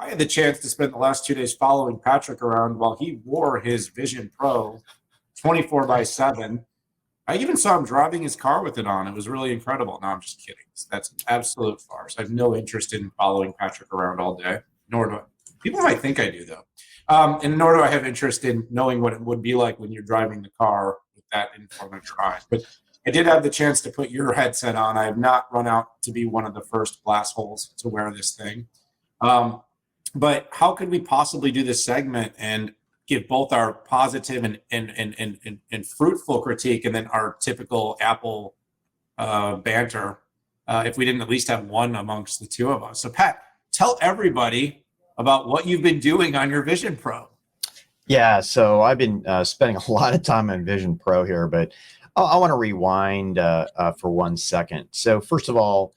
I had the chance to spend the last 2 days following Patrick around while he wore his Vision Pro 24 by 7. I even saw him driving his car with it on. It was really incredible. No, I'm just kidding. That's an absolute farce. I have no interest in following Patrick around all day, nor do I. People might think I do, though. And nor do I have interest in knowing what it would be like when you're driving the car with that in front of your eyes. But I did have the chance to put your headset on. I have not run out to be one of the first glass holes to wear this thing. Um, but how could we possibly do this segment and give both our positive and fruitful critique and then our typical Apple banter if we didn't at least have one amongst the two of us? So, Pat, tell everybody about what you've been doing on your Vision Pro. Yeah, so I've been spending a lot of time on Vision Pro here, but I want to rewind for 1 second. So first of all,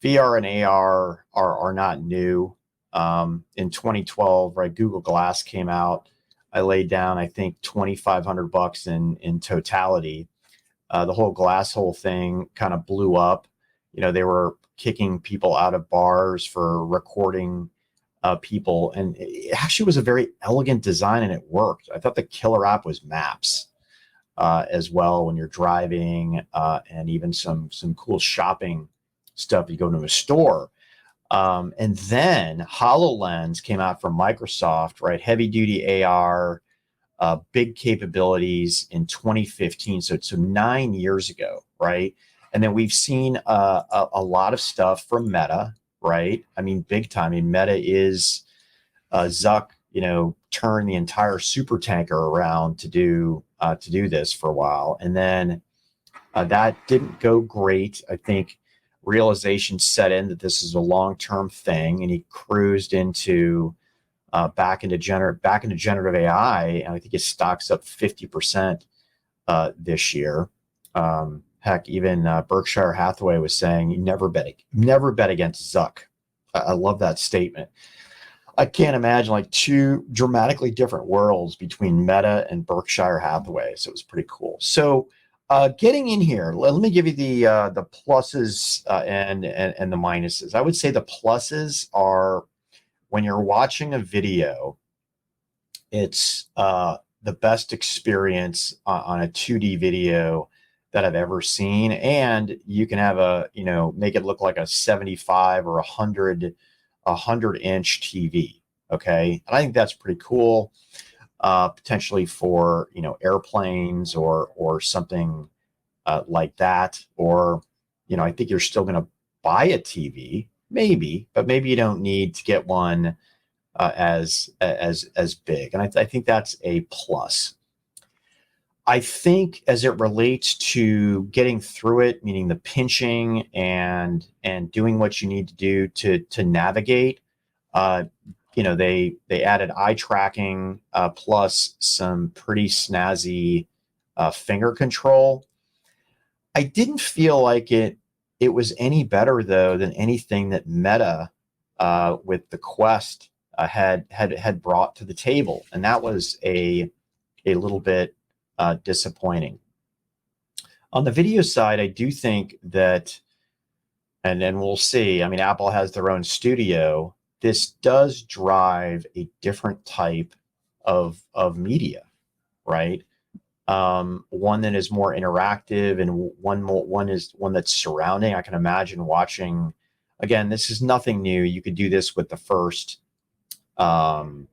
VR and AR are not new. In 2012, right, Google Glass came out. I laid down, I think, $2,500 in totality. The whole glass hole thing kind of blew up. You know, they were kicking people out of bars for recording people, and it actually was a very elegant design, and it worked. I thought the killer app was Maps as well when you're driving, and even some cool shopping stuff. You go to a store. And then HoloLens came out from Microsoft, right? Heavy duty AR, big capabilities in 2015. So 9 years ago, right? And then we've seen a lot of stuff from Meta, right? I mean, big time. I mean, Meta is Zuck, turned the entire super tanker around to do this for a while. And then that didn't go great. I think realization set in that this is a long-term thing, and he cruised into back into generative AI, and I think his stock's up 50% this year. Heck, even Berkshire Hathaway was saying, "You never bet against Zuck." I love that statement. I can't imagine like two dramatically different worlds between Meta and Berkshire Hathaway, so it was pretty cool. So. Getting in here, let me give you the pluses and the minuses. I would say the pluses are when you're watching a video, it's the best experience on a 2D video that I've ever seen, and you can have make it look like a 75 or 100 inch TV. Okay, and I think that's pretty cool. Potentially for airplanes or something like that, or I think you're still going to buy a TV, maybe, but maybe you don't need to get one as big, and I think that's a plus. I think as it relates to getting through it, meaning the pinching and doing what you need to do to navigate. They added eye tracking plus some pretty snazzy finger control. I didn't feel like it was any better though than anything that Meta with the Quest had brought to the table, and that was a little bit disappointing. On the video side, I do think that, and then we'll see. I mean, Apple has their own studio. This does drive a different type of media, right? One that is more interactive, and one that's surrounding. I can imagine watching. Again, this is nothing new. You could do this with the first virtual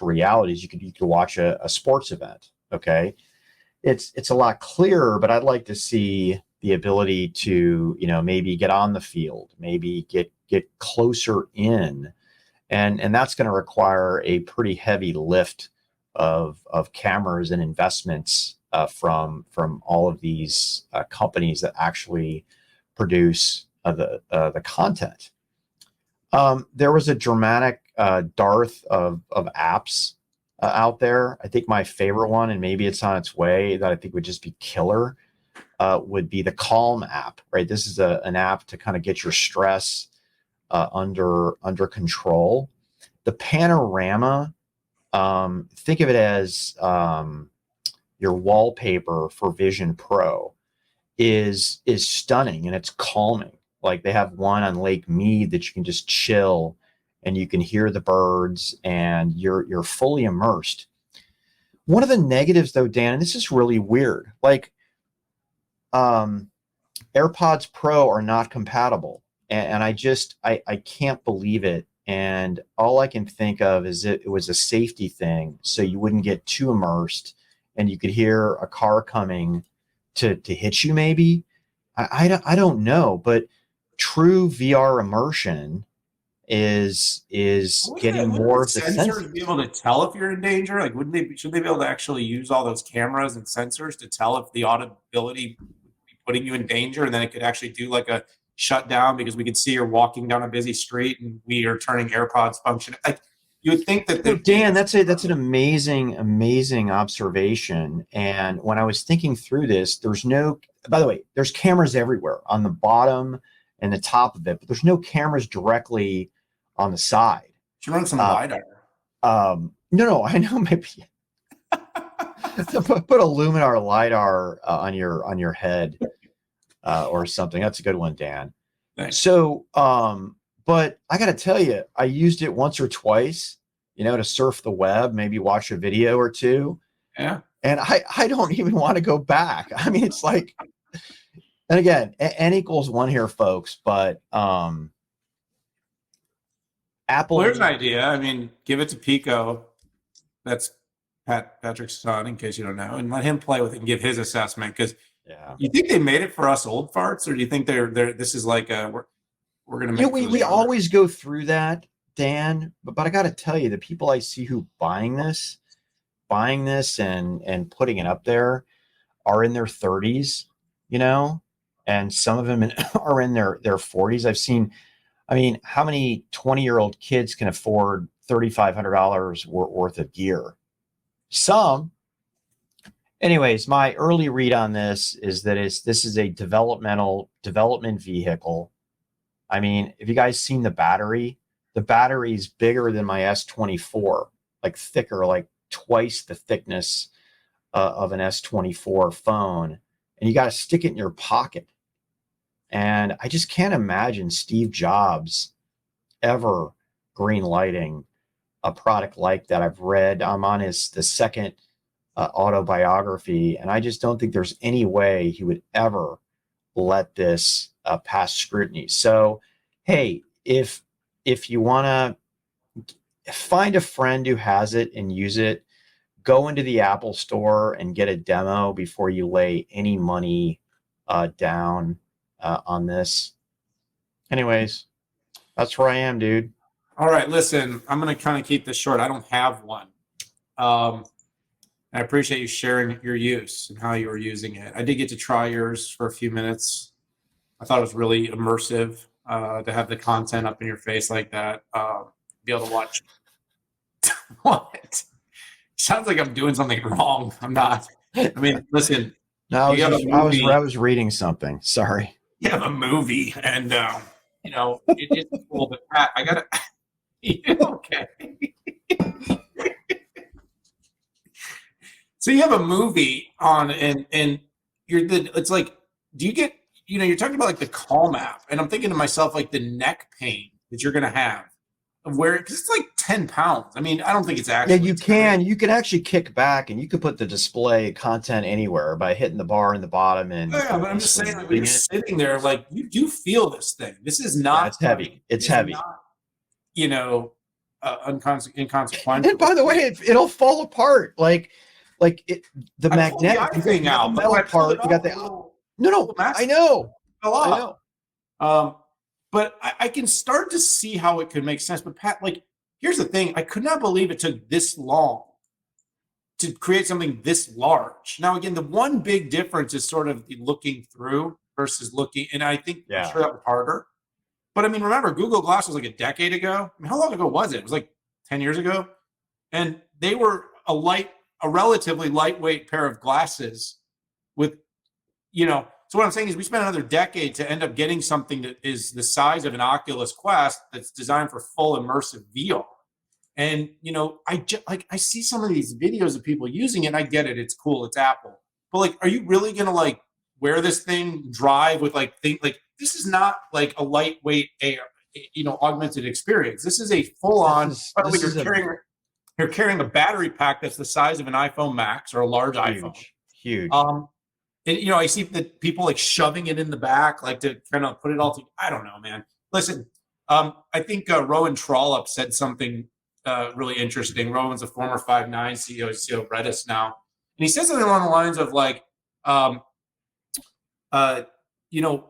realities. You could watch a sports event. Okay, it's a lot clearer, but I'd like to see the ability to maybe get on the field, maybe get closer in, and that's going to require a pretty heavy lift of cameras and investments from all of these companies that actually produce the content. There was a dramatic dearth of apps out there. I think my favorite one, and maybe it's on its way, that I think would just be killer, would be the Calm app, right? This is an app to kind of get your stress under control. The Panorama, think of it as your wallpaper for Vision Pro, is stunning, and it's calming. Like they have one on Lake Mead that you can just chill and you can hear the birds, and you're fully immersed. One of the negatives, though, Dan, and this is really weird, like AirPods Pro are not compatible, and I can't believe it. And all I can think of is it was a safety thing, so you wouldn't get too immersed, and you could hear a car coming to hit you. Maybe I don't know, but true VR immersion is getting more of the sensors senses. be able to tell if you're in danger? Like, should they be able to actually use all those cameras and sensors to tell if the audibility putting you in danger, and then it could actually do like a shutdown because we could see you're walking down a busy street and we are turning AirPods function. Like, you would think that. So Dan, that's an amazing observation. And when I was thinking through this, by the way, there's cameras everywhere on the bottom and the top of it, but there's no cameras directly on the side. Should run some LiDAR. No, I know, maybe put a Luminar LiDAR on your head or something. That's a good one, Dan. Thanks. So, but I got to tell you, I used it once or twice, to surf the web, maybe watch a video or two. Yeah. And I don't even want to go back. I mean, it's like, and again, n equals 1 here, folks, but Apple. Well, here's an idea. I mean, give it to Pico. That's Patrick's son, in case you don't know, and let him play with it and give his assessment. Because you think they made it for us old farts, or do you think they're this is like we're gonna make? We always go through that, Dan. But I got to tell you, the people I see who buying this and putting it up there are in their 30s, and some of them are in their 40s. I've seen. I mean, how many 20-year-old kids can afford $3,500 worth of gear? Some. Anyways, my early read on this is that this is a development vehicle. I mean, have you guys seen the battery? The battery is bigger than my S24, like thicker, like twice the thickness of an S24 phone, and you got to stick it in your pocket. And I just can't imagine Steve Jobs ever green lighting a product like that. I'm on the second autobiography, and I just don't think there's any way he would ever let this pass scrutiny. So, hey, if you want to find a friend who has it and use it, go into the Apple store and get a demo before you lay any money down on this. Anyways, that's where I am, dude. All right, listen, I'm going to kind of keep this short. I don't have one. I appreciate you sharing your use and how you were using it. I did get to try yours for a few minutes. I thought it was really immersive to have the content up in your face like that. Be able to watch. What? Sounds like I'm doing something wrong. I'm not. I mean, listen. No, I was reading something. Sorry. You have a movie, and it's cool. But Pat, I gotta. Okay. So you have a movie on, and it's like, do you get, you're talking about like the Calm app, and I'm thinking to myself, like the neck pain that you're gonna have, because it's like 10 pounds. I mean, I don't think it's actually. Yeah, you can actually kick back, and you can put the display content anywhere by hitting the bar in the bottom. And yeah, but I'm just saying, like, when you're sitting there, like you do feel this thing. This is not. Yeah, it's heavy. It's heavy. Not, inconsequential. And by the way, it'll fall apart. Like the magnetic thing out. The metal part. You got the. No. I know. But I can start to see how it could make sense. But Pat, like, here's the thing. I could not believe it took this long to create something this large. Now, again, the one big difference is sort of the looking through versus looking. And I think I'm sure that was harder. But I mean, remember, Google Glass was like a decade ago. I mean, how long ago was it? It was like 10 years ago. And they were a relatively lightweight pair of glasses with, so what I'm saying is we spent another decade to end up getting something that is the size of an Oculus Quest that's designed for full immersive VR. And, I see some of these videos of people using it, and I get it. It's cool. It's Apple. But, like, are you really going to, like, wear this thing, drive with, like, this is not, like, a lightweight augmented experience. This is a full-on. By the way, you're carrying a battery pack that's the size of an iPhone Max or a large iPhone. Huge. And I see that people like shoving it in the back, like to kind of put it all together. I don't know, man. Listen, I think Rowan Trollope said something really interesting. Rowan's a former Five9 CEO, CEO of Redis now, and he said something along the lines of like,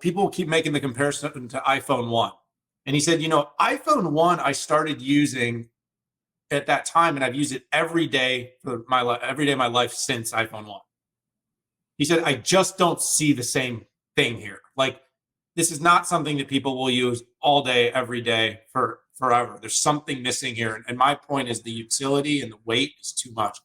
people keep making the comparison to iPhone 1. And he said, iPhone 1 I started using at that time, and I've used it every day of my life since iPhone 1. He said, I just don't see the same thing here. Like, this is not something that people will use all day, every day, for forever. There's something missing here. And my point is the utility and the weight is too much.